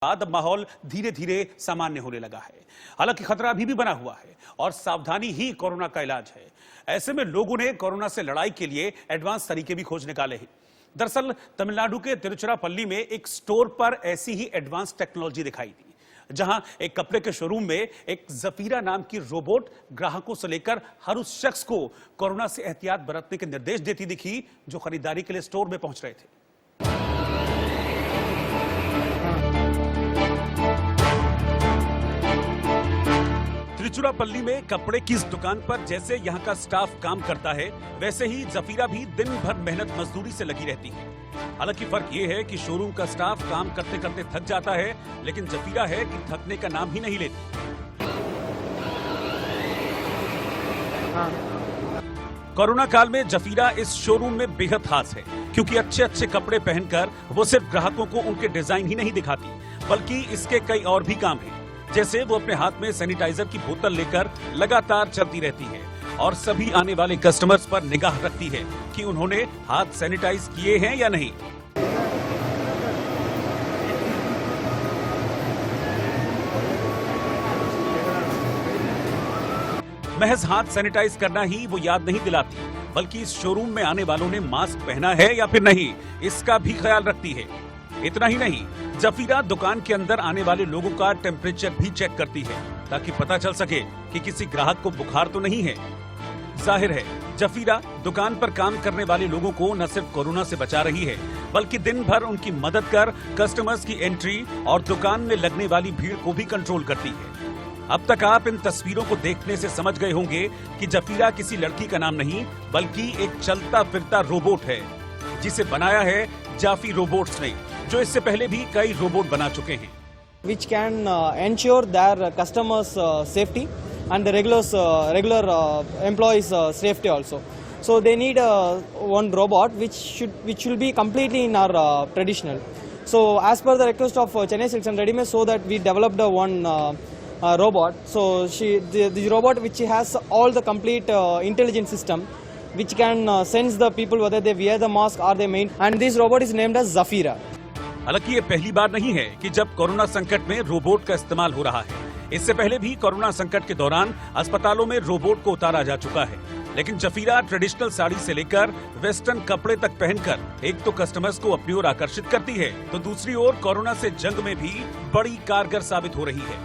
बाद अब माहौल धीरे धीरे सामान्य होने लगा है। हालांकि खतरा अभी भी बना हुआ है और सावधानी ही कोरोना का इलाज है। ऐसे में लोगों ने कोरोना से लड़ाई के लिए एडवांस तरीके भी खोज निकाले हैं। दरअसल तमिलनाडु के तिरुचिरापल्ली में एक स्टोर पर ऐसी ही एडवांस टेक्नोलॉजी दिखाई दी, जहां एक कपड़े के शोरूम में एक जफीरा नाम की रोबोट ग्राहकों से लेकर हर उस शख्स को कोरोना से एहतियात बरतने के निर्देश देती दिखी जो खरीदारी के लिए स्टोर में पहुंच रहे थे। तिरुचिरापल्ली में कपड़े की इस दुकान पर जैसे यहाँ का स्टाफ काम करता है, वैसे ही जफीरा भी दिन भर मेहनत मजदूरी से लगी रहती है। हालांकि फर्क ये है कि शोरूम का स्टाफ काम करते करते थक जाता है, लेकिन जफीरा है कि थकने का नाम ही नहीं लेती। कोरोना काल में जफीरा इस शोरूम में बेहद खास है, क्योंकि अच्छे अच्छे कपड़े पहनकर वो सिर्फ ग्राहकों को उनके डिजाइन ही नहीं दिखाती, बल्कि इसके कई और भी काम हैं। जैसे वो अपने हाथ में सैनिटाइजर की बोतल लेकर लगातार चलती रहती है और सभी आने वाले कस्टमर्स पर निगाह रखती है कि उन्होंने हाथ सैनिटाइज किए हैं या नहीं। महज हाथ सैनिटाइज करना ही वो याद नहीं दिलाती, बल्कि इस शोरूम में आने वालों ने मास्क पहना है या फिर नहीं, इसका भी ख्याल रखती है। इतना ही नहीं, जफीरा दुकान के अंदर आने वाले लोगों का टेम्परेचर भी चेक करती है, ताकि पता चल सके कि किसी ग्राहक को बुखार तो नहीं है। जाहिर है, जफीरा दुकान पर काम करने वाले लोगों को न सिर्फ कोरोना से बचा रही है, बल्कि दिन भर उनकी मदद कर कस्टमर्स की एंट्री और दुकान में लगने वाली भीड़ को भी कंट्रोल करती है। अब तक आप इन तस्वीरों को देखने से समझ गए होंगे कि जफीरा किसी लड़की का नाम नहीं, बल्कि एक चलता फिरता रोबोट है, जिसे बनाया है जाफी रोबोट्स ने, जो इससे पहले भी कई रोबोट बना चुके हैं। Which can ensure their customers' safety and the regular employees' safety also. So they need one robot which will be completely in our traditional. So as per the request of Chennai Silks and Readymade, so that we developed one robot. So the robot which has all the complete intelligent system, which can sense the people whether they wear the mask or they main. And this robot is named as Zafira. हालांकि ये पहली बार नहीं है कि जब corona संकट में robot का इस्तेमाल हो रहा है। इससे पहले भी कोरोना संकट के दौरान अस्पतालों में रोबोट को उतारा जा चुका है, लेकिन जफीरा ट्रेडिशनल साड़ी से लेकर वेस्टर्न कपड़े तक पहनकर एक तो कस्टमर्स को अपनी ओर आकर्षित करती है, तो दूसरी ओर कोरोना से जंग में भी बड़ी कारगर साबित हो रही है।